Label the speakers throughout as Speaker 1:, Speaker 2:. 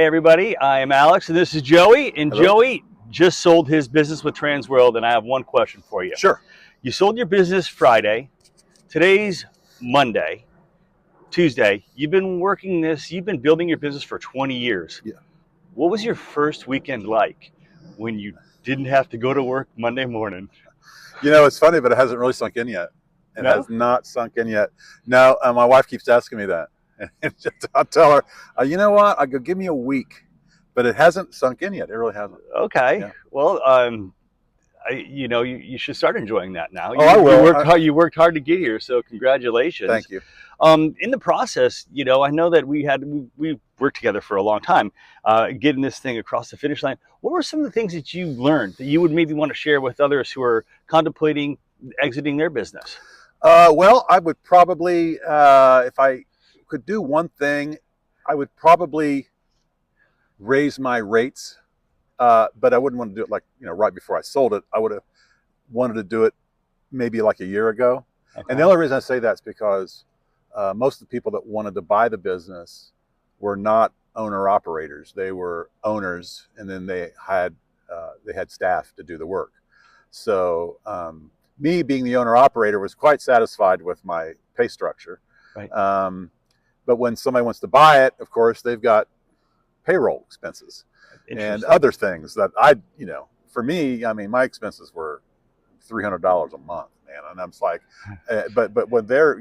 Speaker 1: Hey everybody, I am Alex and this is Joey. And
Speaker 2: Hello.
Speaker 1: Joey just sold his business with Transworld, and I have one question for you.
Speaker 2: Sure.
Speaker 1: You sold your business Friday. Today's Monday, Tuesday. You've been building your business for 20 years.
Speaker 2: Yeah.
Speaker 1: What was your first weekend like when you didn't have to go to work Monday morning?
Speaker 2: You know, it's funny, but it hasn't really sunk in yet. It
Speaker 1: No?
Speaker 2: has not sunk in yet. No, my wife keeps asking me that. And I'll tell her, you know what? I go, give me a week. But it hasn't sunk in yet. It really hasn't.
Speaker 1: Okay.
Speaker 2: Yeah.
Speaker 1: Well, you should start enjoying that now.
Speaker 2: Oh, I will.
Speaker 1: You worked hard to get here, so congratulations.
Speaker 2: Thank you.
Speaker 1: In the process, I know that we worked together for a long time, getting this thing across the finish line. What were some of the things that you learned that you would maybe want to share with others who are contemplating exiting their business?
Speaker 2: Well, I would probably, if I could do one thing, I would probably raise my rates. But I wouldn't want to do it like, right before I sold it. I would have wanted to do it maybe like a year ago.
Speaker 1: Okay.
Speaker 2: And the only reason I say that's because most of the people that wanted to buy the business were not owner operators. They were owners, and then they had staff to do the work. So me being the owner operator was quite satisfied with my pay structure.
Speaker 1: Right.
Speaker 2: But when somebody wants to buy it, of course, they've got payroll expenses and other things that for me, I mean, my expenses were $300 a month, man. And I'm like, but when there's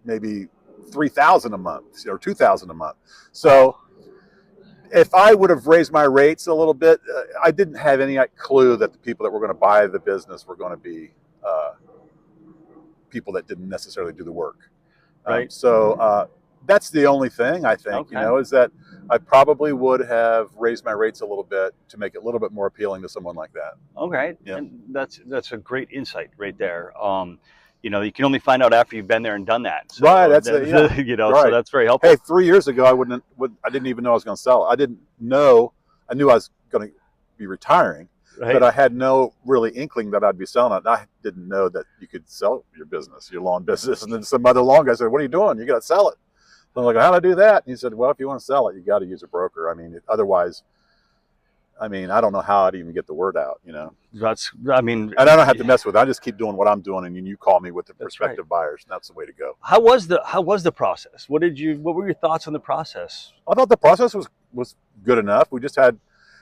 Speaker 2: maybe $3,000 a month or $2,000 a month. So if I would have raised my rates a little bit, I didn't have any clue that the people that were going to buy the business were going to be people that didn't necessarily do the work.
Speaker 1: Right.
Speaker 2: So that's the only thing I think,
Speaker 1: Okay.
Speaker 2: is that I probably would have raised my rates a little bit to make it a little bit more appealing to someone like that.
Speaker 1: Okay.
Speaker 2: Yeah.
Speaker 1: And that's a great insight right there. You can only find out after you've been there and done that. So
Speaker 2: Right. Right.
Speaker 1: So that's very helpful.
Speaker 2: Hey, 3 years ago, I didn't even know I was going to sell it. I knew I was going to be retiring,
Speaker 1: Right.
Speaker 2: but I had no really inkling that I'd be selling it. I didn't know that you could sell your business, your lawn business. And then some other lawn guy said, "What are you doing? You got to sell it." So I'm like, "How do I do that?" And he said, "Well, if you want to sell it, you got to use a broker. I mean, otherwise, I don't know how I'd even get the word out,
Speaker 1: And
Speaker 2: I don't have to mess with it. I just keep doing what I'm doing, and you call me with the prospective buyers, and that's the way to go.
Speaker 1: How was the process? What were your thoughts on the process?
Speaker 2: I thought the process was good enough. We just had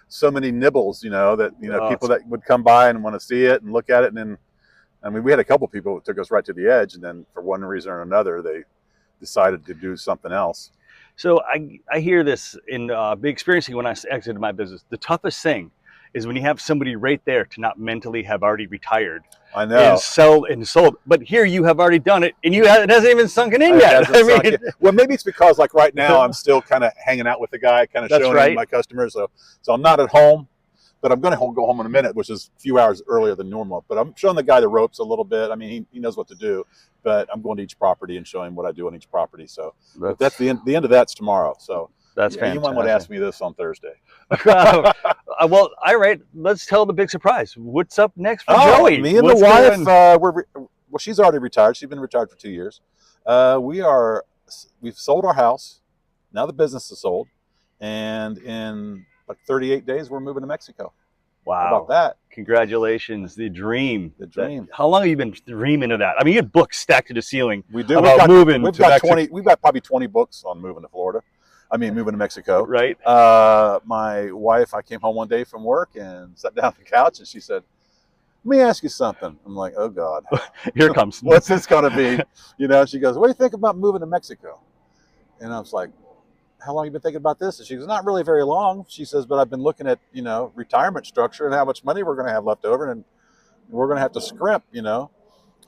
Speaker 2: so many nibbles, that people that would come by and want to see it and look at it, and then we had a couple people that took us right to the edge, and then for one reason or another, they decided to do something else.
Speaker 1: So I hear this in be experiencing when I exited my business. The toughest thing is when you have somebody right there to not mentally have already retired.
Speaker 2: I know.
Speaker 1: And sold. But here you have already done it, and it hasn't even sunken in yet.
Speaker 2: Well, maybe it's because like right now I'm still kind of hanging out with the guy, kind of showing him my customers. So I'm not at home, but I'm going to go home in a minute, which is a few hours earlier than normal. But I'm showing the guy the ropes a little bit. I mean, he knows what to do, but I'm going to each property and showing what I do on each property. So that's the end. The end of that's tomorrow. So
Speaker 1: that's fantastic.
Speaker 2: You might want to ask me this on Thursday.
Speaker 1: Well, all right. Let's tell the big surprise. What's up next for Joey?
Speaker 2: Me and the wife, she's already retired. She's been retired for 2 years. We've sold our house. Now the business is sold. And in like 38 days, we're moving to Mexico.
Speaker 1: Wow.
Speaker 2: How about that?
Speaker 1: Congratulations. The dream.
Speaker 2: The dream.
Speaker 1: How long have you been dreaming of that? I mean, you had books stacked to the ceiling.
Speaker 2: We do.
Speaker 1: About moving to Mexico.
Speaker 2: We've got probably 20 books on moving to Florida. Moving to Mexico.
Speaker 1: Right.
Speaker 2: My wife, I came home one day from work and sat down on the couch, and she said, "Let me ask you something." I'm like, "Oh God,
Speaker 1: here it comes.
Speaker 2: What's this going to be?" She goes, "What do you think about moving to Mexico?" And I was like, "How long have you been thinking about this?" And she goes, "Not really very long." She says, "But I've been looking at, retirement structure and how much money we're going to have left over, and we're going to have to scrimp,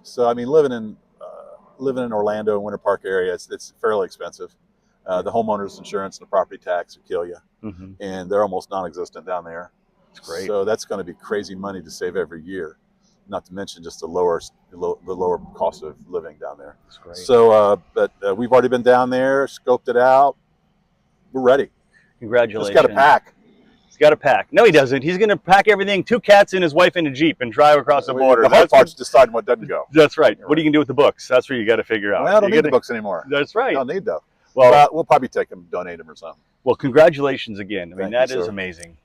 Speaker 2: So, living in Orlando and Winter Park area, it's fairly expensive. The homeowner's insurance and the property tax will kill you, and they're almost non-existent down there.
Speaker 1: It's great.
Speaker 2: So that's going to be crazy money to save every year, not to mention just the lower cost of living down there.
Speaker 1: That's great.
Speaker 2: So, but we've already been down there, scoped it out. We're ready.
Speaker 1: Congratulations.
Speaker 2: Just got to pack.
Speaker 1: He's got to pack. No, he doesn't. He's going to pack everything, 2 cats and his wife in a Jeep, and drive across the border.
Speaker 2: The hard part's deciding what doesn't go.
Speaker 1: That's right. What are you going to do with the books? That's where you got to figure out.
Speaker 2: Well, I don't need the books anymore.
Speaker 1: That's right.
Speaker 2: I don't need those.
Speaker 1: Well,
Speaker 2: we'll probably take them, donate them or something.
Speaker 1: Well, congratulations again. I mean,
Speaker 2: Thank you,
Speaker 1: that is
Speaker 2: sir.
Speaker 1: amazing.